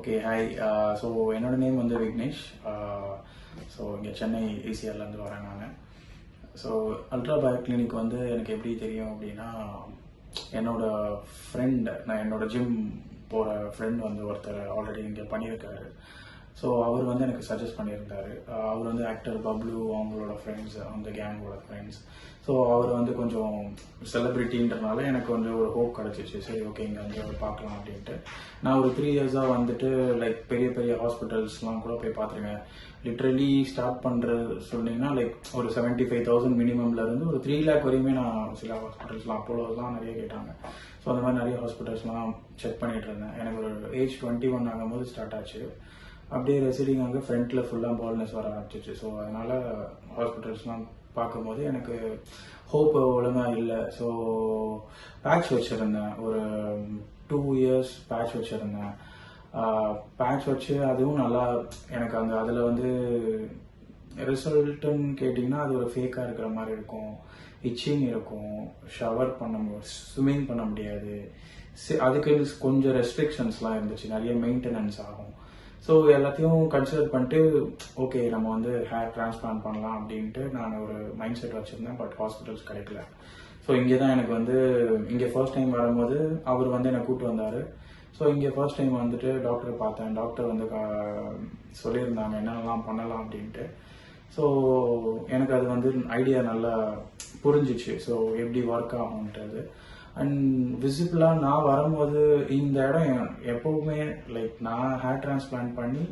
Okay hi. So என்னோட name வந்து Vignesh. So இங்கே சென்னை ஏசிஆர்லேருந்து வரேன் நான். ஸோ அல்ட்ரா பயோ கிளினிக் வந்து எனக்கு எப்படி தெரியும் அப்படின்னா, என்னோட ஃப்ரெண்ட், நான் என்னோட ஜிம் போகிற ஃப்ரெண்ட் வந்து ஒருத்தர் ஆல்ரெடி இங்கே பண்ணியிருக்காரு. ஸோ அவர் வந்து எனக்கு சஜஸ்ட் பண்ணியிருந்தார். அவர் வந்து ஆக்டர் பப்ளு அவங்களோட ஃப்ரெண்ட்ஸ், அந்த கேங்கோட ஃப்ரெண்ட்ஸ். ஸோ அவர் வந்து கொஞ்சம் செலிப்ரிட்டின்றனால எனக்கு கொஞ்சம் ஒரு ஹோப் கிடச்சிச்சு. சரி ஓகே, இங்கே வந்து பார்க்கலாம் அப்படின்ட்டு. நான் ஒரு 3 இயர்ஸாக வந்துட்டு லைக் பெரிய பெரிய ஹாஸ்பிட்டல்ஸ்லாம் கூட போய் பார்த்துருக்கேன். லிட்ரலி ஸ்டார்ட் பண்ணுறது சொன்னீங்கன்னா லைக் ஒரு 75,000 மினிமம்லேருந்து ஒரு 3 lakh வரையுமே நான் சில ஹாஸ்பிட்டல்ஸ்லாம் அப்போலாம் நிறைய கேட்டாங்க. ஸோ அந்த மாதிரி நிறைய ஹாஸ்பிட்டல்ஸ்லாம் செக் பண்ணிட்டு இருந்தேன். எனக்கு ஒரு ஏஜ் 21 ஆகும்போது ஸ்டார்ட் ஆச்சு. அப்படியே ரெசிடிங் அங்கே ஃப்ரண்ட்டில் ஃபுல்லாக பால்னஸ் வர ஆரம்பிச்சிச்சு. ஸோ அதனால் ஹாஸ்பிட்டல்ஸ்லாம் பார்க்கும்போது எனக்கு ஹோப் ஒழுங்காக இல்லை. ஸோ பேட்ச் வச்சுருந்தேன், ஒரு 2 years பேட்ச் வச்சுருந்தேன். பேட்ச் வச்சு அதுவும் நல்லா எனக்கு அதில் வந்து ரிசல்ட்டுன்னு கேட்டிங்கன்னா அது ஒரு ஃபேக்காக இருக்கிற மாதிரி இருக்கும். இச்சிங் இருக்கும், ஷவர் ஸ்விம்மிங் பண்ண முடியாது. அதுக்கு கொஞ்சம் ரெஸ்ட்ரிக்ஷன்ஸ்லாம் இருந்துச்சு, நிறைய மெயின்டெனன்ஸ் ஆகும். ஸோ எல்லாத்தையும் கன்சிடர் பண்ணிட்டு ஓகே நம்ம வந்து ஹேர் டிரான்ஸ்பிளான்ட் பண்ணலாம் அப்படின்ட்டு நான் ஒரு மைண்ட் செட் வச்சுருந்தேன். பட் ஹாஸ்பிட்டல்ஸ் கிடைக்கல. ஸோ இங்கே தான் எனக்கு வந்து இங்கே ஃபர்ஸ்ட் டைம் வரும்போது அவர் வந்து என்னை கூப்பிட்டு வந்தார். ஸோ இங்கே ஃபர்ஸ்ட் டைம் வந்துட்டு டாக்டரை பார்த்தேன். டாக்டர் வந்து சொல்லியிருந்தாங்க என்னென்னலாம் பண்ணலாம் அப்படின்ட்டு. ஸோ எனக்கு அது வந்து ஐடியா நல்லா புரிஞ்சிச்சு. ஸோ எப்படி ஒர்க் ஆகும்ன்றது. அண்ட் விசிபிளாக நான் வரும்போது இந்த இடம் எப்போவுமே லைக் நான் ஹேர் டிரான்ஸ்பிளான்ட் பண்ணி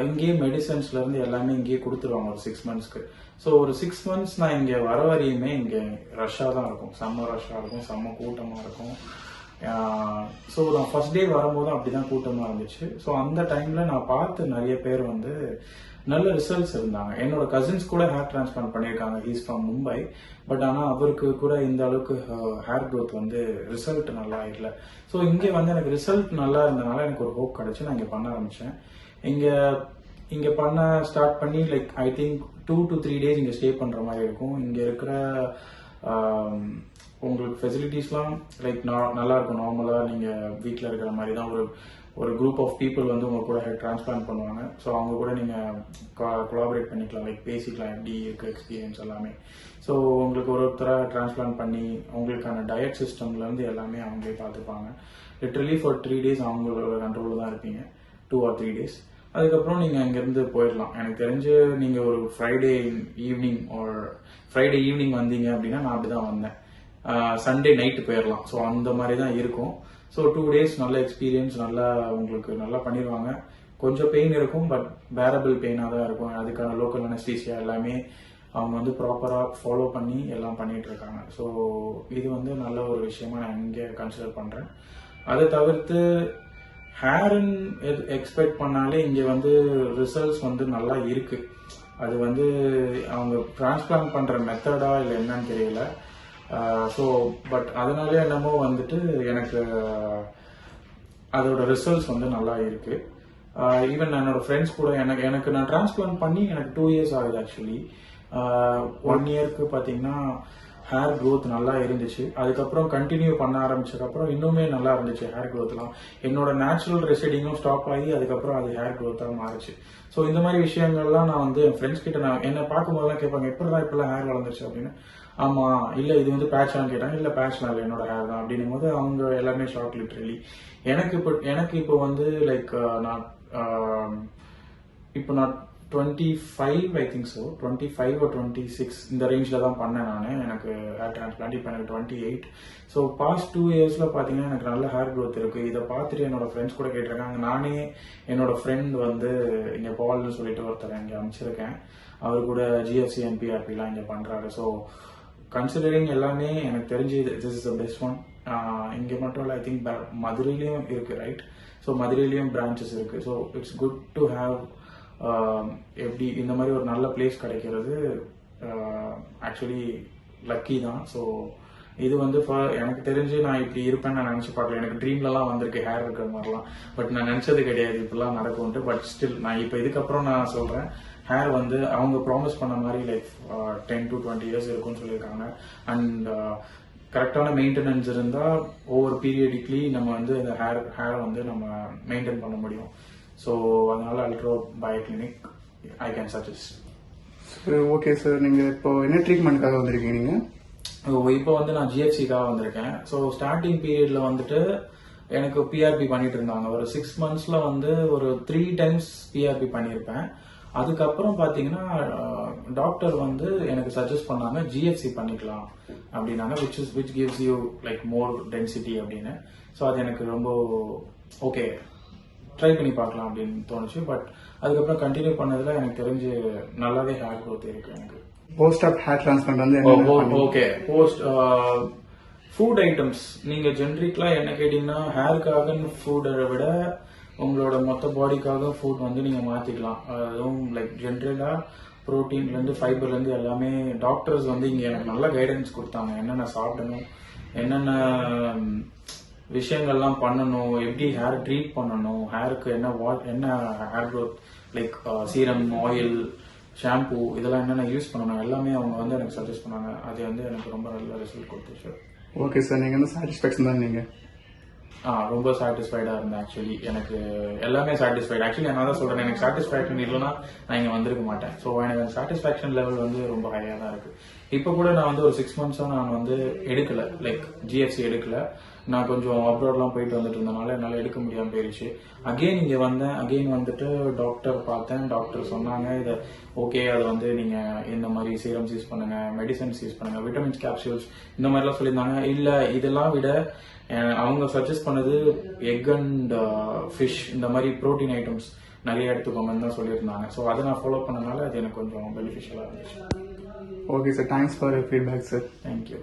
இங்கேயே மெடிசன்ஸ்லேருந்து எல்லாமே இங்கேயே கொடுத்துருவாங்க ஒரு 6 monthsக்கு. ஸோ ஒரு 6 months நான் இங்கே வர வரையுமே இங்கே ரஷ்ஷாக தான் இருக்கும், செம்ம ரஷ்ஷாக இருக்கும், செம்ம கூட்டமாக இருக்கும். ஸோ நான் ஃபர்ஸ்ட் டே வரும்போது அப்படிதான் கூட்டமாக இருந்துச்சு. ஸோ அந்த டைமில் நான் பார்த்து நிறைய பேர் வந்து நல்ல ரிசல்ட்ஸ் இருந்தாங்க. என்னோட கசின்ஸ் கூட ஹேர் டிரான்ஸ்பிளான்ட் பண்ணியிருக்காங்க. He's from Mumbai. பட் ஆனால் அவருக்கு கூட இந்த அளவுக்கு ஹேர் க்ரோத் வந்து ரிசல்ட் நல்லா இல்லை. ஸோ இங்கே வந்து எனக்கு ரிசல்ட் நல்லா இருந்தனால எனக்கு ஒரு ஹோப் கிடச்சி நான் இங்கே பண்ண ஆரம்பித்தேன். இங்கே பண்ண ஸ்டார்ட் பண்ணி like I think 2 to 3 days இங்கே ஸ்டே பண்ணுற மாதிரி இருக்கும். இங்கே இருக்கிற உங்களுக்கு ஃபெசிலிட்டிஸ்லாம் லைக் நல்லா இருக்கும். நார்மலாக நீங்கள் வீட்டில் இருக்கிற மாதிரி தான் ஒரு குரூப் ஆஃப் பீப்புள் வந்து உங்க கூட ஹேர் டிரான்ஸ்பிளான்ட் பண்ணுவாங்க. ஸோ அவங்க கூட நீங்கள் கொலாபரேட் பண்ணிக்கலாம், லைக் பேசிக்கலாம் எப்படி இருக்குது எக்ஸ்பீரியன்ஸ் எல்லாமே. ஸோ உங்களுக்கு ஒருத்தராக டிரான்ஸ்பிளான்ட் பண்ணி உங்களுக்கான டயட் சிஸ்டம்லேருந்து எல்லாமே அவங்களே பார்த்துப்பாங்க. லிட்ரலி ஃபார் 3 days அவங்களோட கண்ட்ரோலில் தான் இருப்பீங்க, 2 or 3 days. அதுக்கப்புறம் நீங்கள் அங்கேருந்து போயிடலாம். எனக்கு தெரிஞ்சு நீங்கள் ஒரு ஃப்ரைடே ஈவினிங் வந்தீங்க அப்படின்னா நான் அப்படி தான் வந்தேன். சண்டே நைட்டு போயிடலாம். ஸோ அந்த மாதிரி தான் இருக்கும். ஸோ 2 days நல்ல எக்ஸ்பீரியன்ஸ், நல்லா உங்களுக்கு நல்லா பண்ணிடுவாங்க. கொஞ்சம் பெயின் இருக்கும், பட் பேரபிள் பெயினாக தான் இருக்கும். அதுக்கான லோக்கல் அனஸ்தீசியா எல்லாமே அவங்க வந்து ப்ராப்பராக ஃபாலோ பண்ணி எல்லாம் பண்ணிட்டு இருக்காங்க. ஸோ இது வந்து நல்ல ஒரு விஷயமா நான் இங்கே கன்சிடர் பண்ணுறேன். அதை தவிர்த்து ஹேர்ன்னு எக்ஸ்பெக்ட் பண்ணாலே இங்கே வந்து ரிசல்ட்ஸ் வந்து நல்லா இருக்கு. அது வந்து அவங்க டிரான்ஸ்பிளான்ட் பண்ணுற மெத்தடா இல்லை என்னன்னு தெரியல. ஸோ பட் அதனாலே என்னமோ வந்துட்டு எனக்கு அதோட ரிசல்ட்ஸ் வந்து நல்லா இருக்கு. ஈவன் என்னோட ஃப்ரெண்ட்ஸ் கூட எனக்கு நான் டிரான்ஸ்பிளான்ட் பண்ணி எனக்கு 2 years ஆகுது. ஆக்சுவலி 1 yearக்கு பார்த்தீங்கன்னா ஹேர் க்ரோத் நல்லா இருந்துச்சு. அதுக்கப்புறம் கண்டினியூ பண்ண ஆரம்பிச்சதுக்கப்புறம் இன்னுமே நல்லா இருந்துச்சு ஹேர் க்ரோத்லாம். என்னோட நேச்சுரல் ரெசிடிங்கும் ஸ்டாப் ஆகி அதுக்கப்புறம் அது ஹேர் க்ரோத்தாக மாறிச்சு. ஸோ இந்த மாதிரி விஷயங்கள்லாம் நான் வந்து என் ஃப்ரெண்ட்ஸ் கிட்ட நான் என்ன பார்க்கும்போதெல்லாம் கேட்பாங்க, எப்படிதான் இப்பெல்லாம் ஹேர் வளர்ந்துச்சு அப்படின்னு. ஆமா, இல்லை இது வந்து பேட்சான்னு கேட்டாங்க. இல்லை பேட்ச்லாம் இல்லை, என்னோட ஹேர் தான் அப்படின்னும் போது அவங்க எல்லாமே ஷாக். லிட்ரலி எனக்கு இப்போ வந்து லைக் நான் 25 ஐ திங்க் ஸோ 25 or 26 இந்த ரேஞ்சில் தான் பண்ணேன் நான். எனக்கு ஹேர் டிரான்ஸ்பிளான்ட் இப்போ எனக்கு 28. ஸோ பாஸ்ட் 2 yearsல பார்த்தீங்கன்னா எனக்கு நல்ல ஹேர் க்ரோத் இருக்குது. இதை பார்த்துட்டு என்னோட ஃப்ரெண்ட்ஸ் கூட கேட்டிருக்காங்க. நானே என்னோட ஃப்ரெண்ட் வந்து இங்கே பால்னு சொல்லிட்டு ஒருத்தர் இங்கே அமைச்சிருக்கேன். அவர் கூட GFC and PRPலாம் இங்கே பண்ணுறாரு. ஸோ கன்சிடரிங் எல்லாமே எனக்கு தெரிஞ்சு this is the best one. இங்கே மட்டும் இல்லை, ஐ திங்க் மதுரையிலையும் இருக்குது, ரைட்? ஸோ மதுரையிலையும் பிரான்ச்சஸ் இருக்குது. So it's good to have எப்படி இந்த மாதிரி ஒரு நல்ல பிளேஸ் கிடைக்கிறது ஆக்சுவலி லக்கி தான். ஸோ இது வந்து எனக்கு தெரிஞ்சு நான் இப்படி இருப்பேன்னு நான் நினச்சி பார்க்கல. எனக்கு ட்ரீம்லலாம் வந்திருக்கு ஹேர் இருக்கிற மாதிரிலாம். பட் நான் நினச்சது கிடையாது இப்படிலாம் நடக்கும்ட்டு. பட் ஸ்டில் நான் இப்போ இதுக்கப்புறம் நான் சொல்கிறேன், ஹேர் வந்து அவங்க ப்ராமிஸ் பண்ண மாதிரி லைக் 10 to 20 years இருக்கும்னு சொல்லியிருக்காங்க. அண்ட் கரெக்டான மெயின்டெனன்ஸ் இருந்தால் ஒவ்வொரு பீரியடிக்லி நம்ம வந்து இந்த ஹேரை வந்து நம்ம மெயின்டைன் பண்ண முடியும். ஸோ அதனால ultra bio clinic I can suggest. Okay sir, நீங்கள் இப்போ என்ன ட்ரீட்மெண்ட்காக வந்திருக்கீங்க நீங்கள்? இப்போ வந்து நான் ஜிஎஃப்சிக்காக வந்திருக்கேன். ஸோ ஸ்டார்டிங் பீரியட்ல வந்துட்டு எனக்கு பிஆர்பி பண்ணிட்டு இருந்தாங்க. ஒரு 6 monthsல வந்து ஒரு 3 times பிஆர்பி பண்ணியிருப்பேன். அதுக்கப்புறம் பாத்தீங்கன்னா டாக்டர் வந்து எனக்கு சஜஸ்ட் பண்ணாங்க ஜிஎஃப்சி பண்ணிக்கலாம் அப்படின்னாங்க, which gives you like more density அப்படின்னு. ஸோ அது எனக்கு ரொம்ப ஓகே, ட்ரை பண்ணி பார்க்கலாம் அப்படின்னு தோணுச்சு. பட் அதுக்கப்புறம் கண்டினியூ பண்ணதுல எனக்கு தெரிஞ்சு நல்லாவே ஹேர் க்ரோத் இருக்கு எனக்கு. போஸ்ட் ஆப் ஹேர் டிரான்ஸ்பிளான்ட் வந்து ஓகே, போஸ்ட் ஃபுட் ஐட்டம்ஸ் நீங்க ஜென்ரிக்கலா என்ன கேட்டீங்கன்னா ஹேருக்காக ஃபுட்டை விட உங்களோட மொத்த பாடிக்காக ஃபுட் வந்து நீங்க மாத்திக்கலாம். அதுவும் லைக் ஜென்ரலா புரோட்டீன்ல இருந்து ஃபைபர்ல இருந்து எல்லாமே டாக்டர்ஸ் வந்து இங்க எனக்கு நல்ல கைடன்ஸ் கொடுத்தாங்க. என்னென்ன சாப்பிடணும், என்னென்ன விஷயங்கள்லாம் பண்ணணும், எப்படி ஹேர் ட்ரீட் பண்ணணும், ஹேருக்கு என்ன hair growth like serum, oil, shampoo இதெல்லாம் என்னென்ன யூஸ் பண்ணணும் எல்லாமே அவங்க வந்து எனக்கு சஜஸ்ட் பண்ணாங்க. அது வந்து எனக்கு ரொம்ப நல்ல ரிசல்ட் கொடுத்துச்சு. ஓகே சார், நீங்க வந்து சாட்டிஸ்ஃபேக்ஷன் தான் நீங்க? ரொம்ப சாட்டிஸ்ஃபைடா இருந்தேன். ஆக்சுவலி எனக்கு எல்லாமே சாட்டிஸ்ஃபைடு. ஆக்சுவலி நான் தான் சொல்றேன், எனக்கு சாட்டிஸ்ஃபேக்ஷன் இல்லைன்னா நான் இங்க வந்திருக்க மாட்டேன். ஸோ எனக்கு சாட்டிஸ்ஃபேக்ஷன் லெவல் வந்து ரொம்ப ஹையா தான் இருக்கு. இப்போ கூட நான் வந்து ஒரு 6 months நான் வந்து எடுக்கல, லைக் ஜிஎஃப்சி எடுக்கல. நான் கொஞ்சம் அப்ராட்லாம் போயிட்டு வந்துட்டு இருந்தனால என்னால் எடுக்க முடியாம போயிடுச்சு. அகெயின் இங்க வந்தேன். அகெயின் வந்துட்டு டாக்டர் பார்த்தேன். டாக்டர் சொன்னாங்க இது ஓகே, அது வந்து நீங்க இந்த மாதிரி சீரம்ஸ் யூஸ் பண்ணுங்க, மெடிசன்ஸ் யூஸ் பண்ணுங்க, விட்டமின்ஸ் கேப்சூல்ஸ் இந்த மாதிரிலாம் சொல்லியிருந்தாங்க. இல்ல இதெல்லாம் விட அவங்க சஜஸ்ட் பண்ணது எக் அண்ட் ஃபிஷ் இந்த மாதிரி ப்ரோட்டீன் ஐட்டம்ஸ் நிறைய எடுத்துக்கோங்கன்னு தான் சொல்லியிருந்தாங்க. ஸோ அதை நான் ஃபாலோ பண்ணனால அது எனக்கு கொஞ்சம் பெனிஃபிஷியலாக இருந்துச்சு. Okay sir, thanks for your feedback sir. Thank you.